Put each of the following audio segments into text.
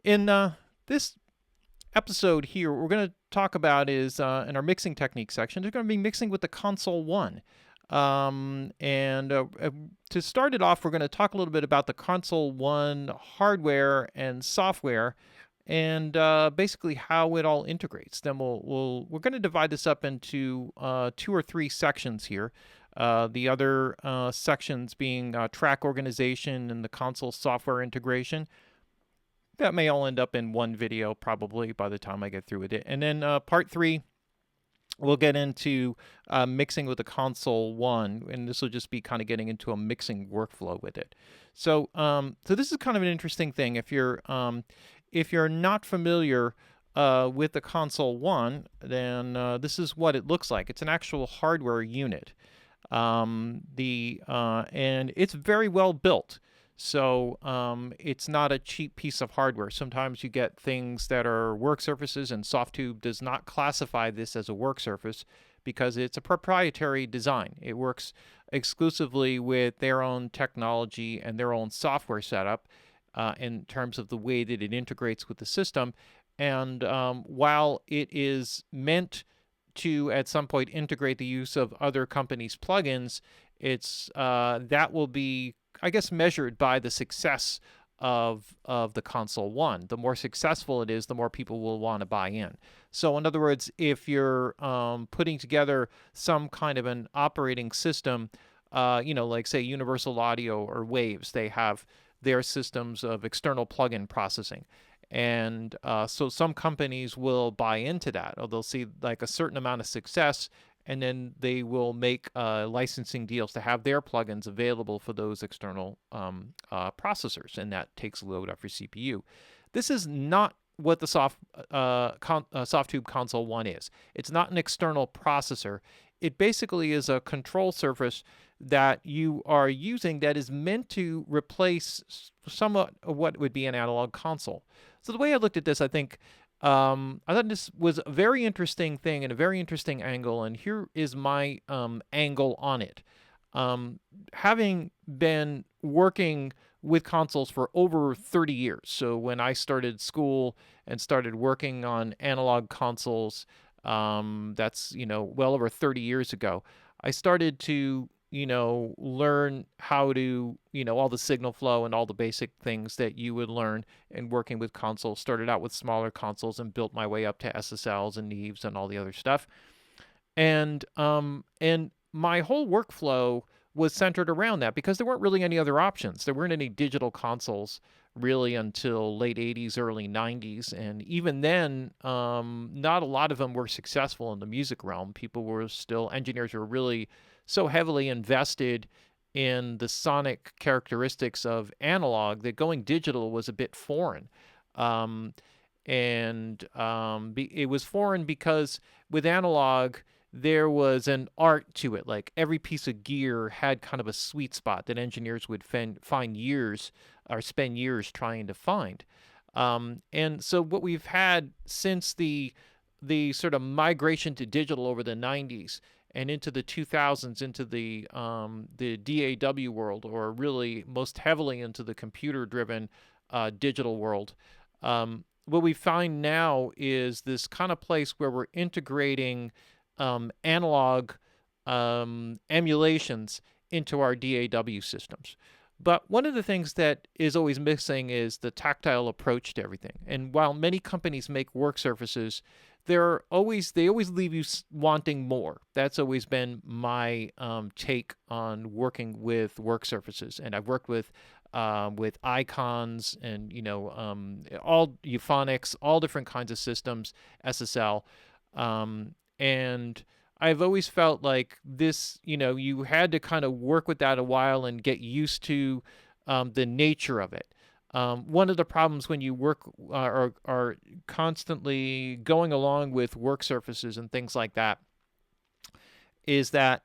In this episode here, what we're going to talk about is in our mixing technique section, we're going to be mixing with the Console 1. And to start it off, we're going to talk a little bit about the Console 1 hardware and software and basically how it all integrates. Then we're going to divide this up into 2 or 3 sections here. The other sections being track organization and the console software integration. That may all end up in one video probably by the time I get through with it. And then part 3, we'll get into mixing with the Console 1, and this will just be kind of getting into a mixing workflow with it. So this is kind of an interesting thing. If you're not familiar with the Console 1, then this is what it looks like. It's an actual hardware unit, and it's very well built. So it's not a cheap piece of hardware. Sometimes you get things that are work surfaces, and Softube does not classify this as a work surface because it's a proprietary design. It works exclusively with their own technology and their own software setup in terms of the way that it integrates with the system. And while it is meant to at some point integrate the use of other companies' plugins, it's that will be, I guess, measured by the success of the Console 1. The more successful it is, the more people will want to buy in. So in other words, if you're putting together some kind of an operating system, like say Universal Audio or Waves, they have their systems of external plugin processing. And so some companies will buy into that, or they'll see like a certain amount of success, and then they will make licensing deals to have their plugins available for those external processors, and that takes a load off your CPU. This is not what the Softube Console 1 is. It's not an external processor. It basically is a control surface that you are using that is meant to replace somewhat of what would be an analog console. So the way I looked at this, I thought this was a very interesting thing and a very interesting angle, and here is my angle on it. Having been working with consoles for over 30 years, so when I started school and started working on analog consoles, that's well over 30 years ago, I started to learn how to, all the signal flow and all the basic things that you would learn in working with consoles. Started out with smaller consoles and built my way up to SSLs and Neves and all the other stuff. And my whole workflow was centered around that because there weren't really any other options. There weren't any digital consoles really until late 80s, early 90s. And even then, not a lot of them were successful in the music realm. Engineers were really so heavily invested in the sonic characteristics of analog that going digital was a bit foreign. It was foreign because with analog, there was an art to it. Like every piece of gear had kind of a sweet spot that engineers would find years or spend years trying to find. And so what we've had since the sort of migration to digital over the 90s and into the 2000s, into the DAW world, or really most heavily into the computer-driven digital world, what we find now is this kind of place where we're integrating analog emulations into our DAW systems. But one of the things that is always missing is the tactile approach to everything. And while many companies make work surfaces, they always leave you wanting more. That's always been my take on working with work surfaces. And I've worked with icons and all euphonics, all different kinds of systems, SSL, and I've always felt like this, you had to kind of work with that a while and get used to the nature of it. One of the problems when you work or are constantly going along with work surfaces and things like that is that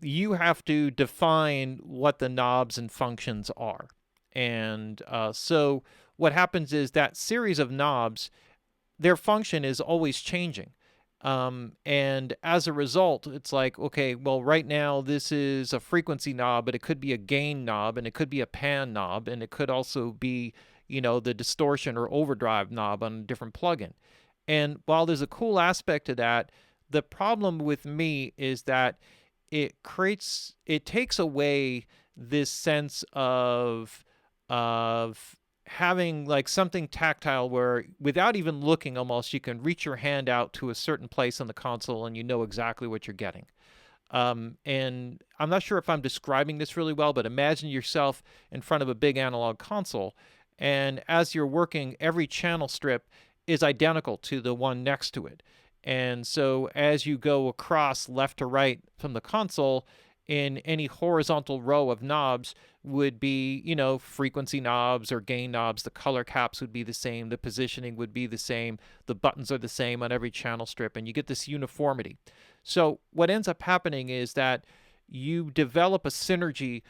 you have to define what the knobs and functions are. And so what happens is that series of knobs, their function is always changing. And as a result, it's like, okay, well, right now this is a frequency knob, but it could be a gain knob, and it could be a pan knob, and it could also be, the distortion or overdrive knob on a different plugin. And while there's a cool aspect to that, the problem with me is that it takes away this sense of having like something tactile where without even looking almost you can reach your hand out to a certain place on the console and you know exactly what you're getting. And I'm not sure if I'm describing this really well, but imagine yourself in front of a big analog console, and as you're working, every channel strip is identical to the one next to it. And so as you go across left to right from the console, in any horizontal row of knobs would be, frequency knobs or gain knobs. The color caps would be the same. The positioning would be the same. The buttons are the same on every channel strip, and you get this uniformity. So what ends up happening is that you develop a synergy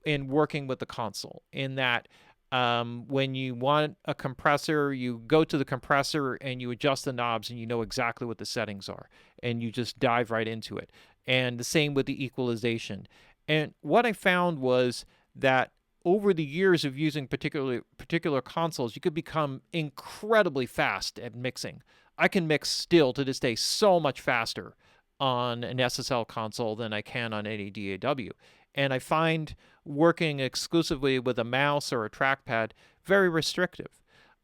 in working with the console, in that when you want a compressor, you go to the compressor and you adjust the knobs and you know exactly what the settings are, and you just dive right into it. And the same with the equalization. And what I found was that over the years of using particular consoles, you could become incredibly fast at mixing. I can mix still to this day so much faster on an SSL console than I can on any DAW. And I find working exclusively with a mouse or a trackpad very restrictive.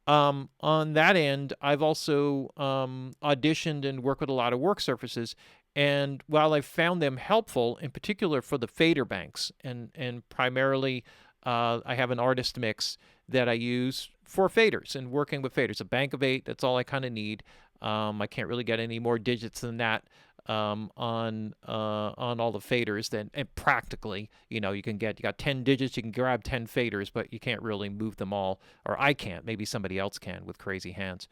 On that end, I've also auditioned and worked with a lot of work surfaces. And while I've found them helpful, in particular for the fader banks, and primarily I have an artist mix that I use for faders and working with faders. A bank of 8, that's all I kind of need. I can't really get any more digits than that on all the faders. And practically, you got 10 digits, you can grab 10 faders, but you can't really move them all, or I can't. Maybe somebody else can with crazy hands.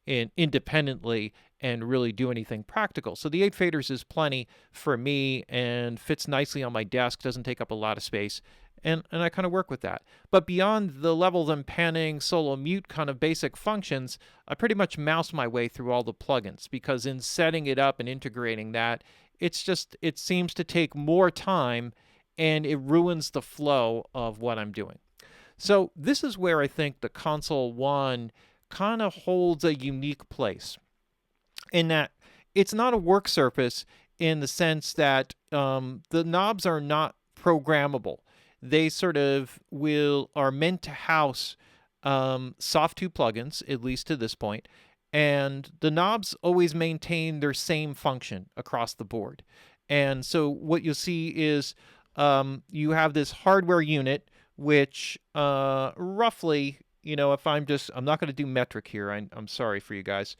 Independently and really do anything practical. So the 8 faders is plenty for me and fits nicely on my desk, doesn't take up a lot of space, and I kind of work with that. But beyond the levels and panning, solo mute kind of basic functions, I pretty much mouse my way through all the plugins, because in setting it up and integrating that, it seems to take more time and it ruins the flow of what I'm doing. So this is where I think the Console 1 kind of holds a unique place, in that it's not a work surface in the sense that the knobs are not programmable. They sort of are meant to house Softube plugins, at least to this point, and the knobs always maintain their same function across the board. And so what you'll see is you have this hardware unit, which roughly, if I'm not going to do metric here. I'm sorry for you guys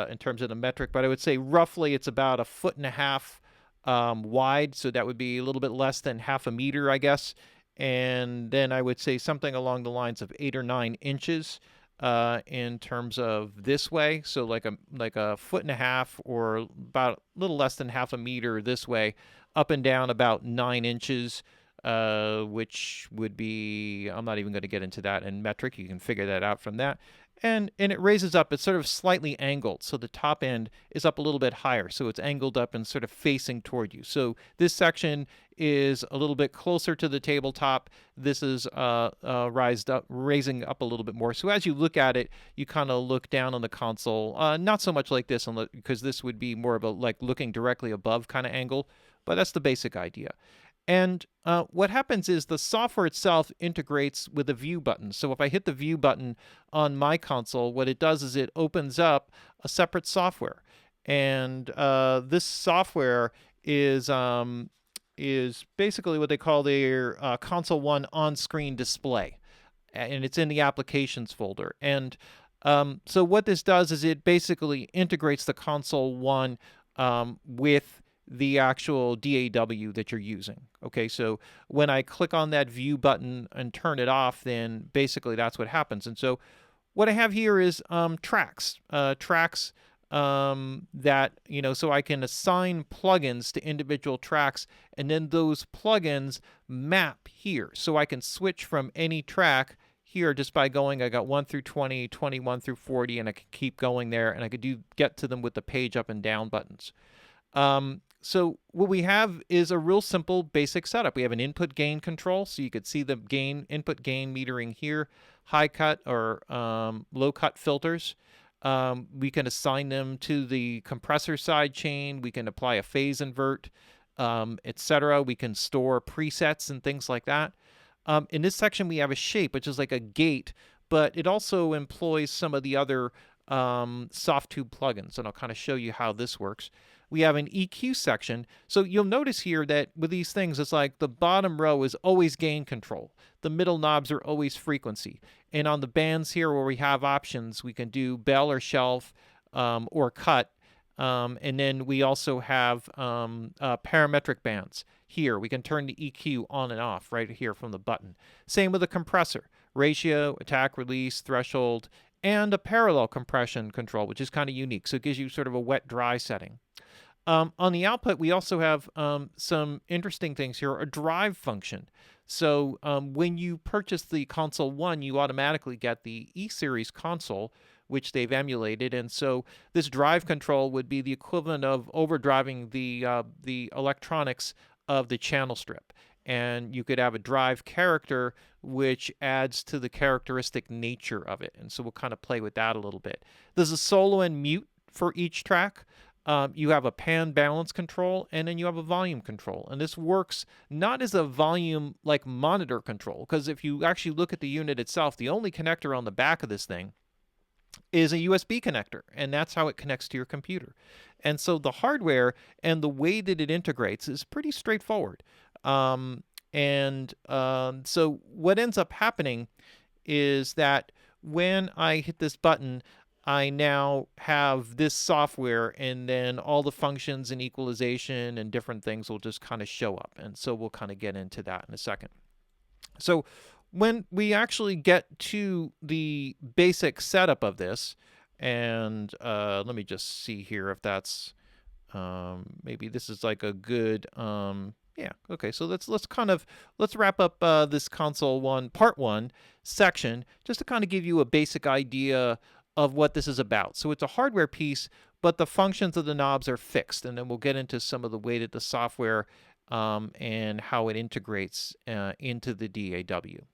in terms of the metric, but I would say roughly it's about 1.5 feet wide. So that would be a little bit less than half a meter, I guess. And then I would say something along the lines of 8 or 9 inches in terms of this way. So like a 1.5 feet, or about a little less than half a meter this way, up and down about 9 inches. Which would be, I'm not even going to get into that in metric. You can figure that out from that. And it raises up. It's sort of slightly angled. So the top end is up a little bit higher. So it's angled up and sort of facing toward you. So this section is a little bit closer to the tabletop. This is raising up a little bit more. So as you look at it, you kind of look down on the console. Not so much like this, because this would be more of a like looking directly above kind of angle. But that's the basic idea. And what happens is the software itself integrates with the view button. So if I hit the view button on my console, what it does is it opens up a separate software. And this software is basically what they call their Console 1 on-screen display. And it's in the applications folder. And so what this does is it basically integrates the Console 1 with the actual DAW that you're using. Okay, so when I click on that view button and turn it off, then basically that's what happens. And so what I have here is tracks that, so I can assign plugins to individual tracks, and then those plugins map here. So I can switch from any track here just by going, I got 1 through 20, 21 through 40, and I can keep going there, and I could get to them with the page up and down buttons. So what we have is a real simple basic setup. We have an input gain control, so you could see the input gain metering here, high cut or low cut filters. We can assign them to the compressor side chain. We can apply a phase invert, etc. We can store presets and things like that. In this section, we have a shape, which is like a gate, but it also employs some of the other Softube plugins, and I'll kind of show you how this works. We have an EQ section. So you'll notice here that with these things, it's like the bottom row is always gain control. The middle knobs are always frequency. And on the bands here where we have options, we can do bell or shelf or cut. And then we also have parametric bands. Here, we can turn the EQ on and off right here from the button. Same with the compressor. Ratio, attack, release, threshold, and a parallel compression control, which is kind of unique. So it gives you sort of a wet-dry setting. On the output, we also have some interesting things here, a drive function. So when you purchase the Console 1, you automatically get the E-Series console, which they've emulated. And so this drive control would be the equivalent of overdriving the electronics of the channel strip. And you could have a drive character, which adds to the characteristic nature of it. And so we'll kind of play with that a little bit. There's a solo and mute for each track. You have a pan balance control, and then you have a volume control. And this works not as a volume like monitor control, because if you actually look at the unit itself, the only connector on the back of this thing is a USB connector, and that's how it connects to your computer. And so the hardware and the way that it integrates is pretty straightforward. So what ends up happening is that when I hit this button, I now have this software, and then all the functions and equalization and different things will just kind of show up. And so we'll kind of get into that in a second. So when we actually get to the basic setup of this, and let me just see here if that's maybe this is like a good yeah, okay, so let's wrap up this Console 1 Part 1 section just to kind of give you a basic idea of what this is about. So it's a hardware piece, but the functions of the knobs are fixed, and then we'll get into some of the way that the software and how it integrates into the DAW.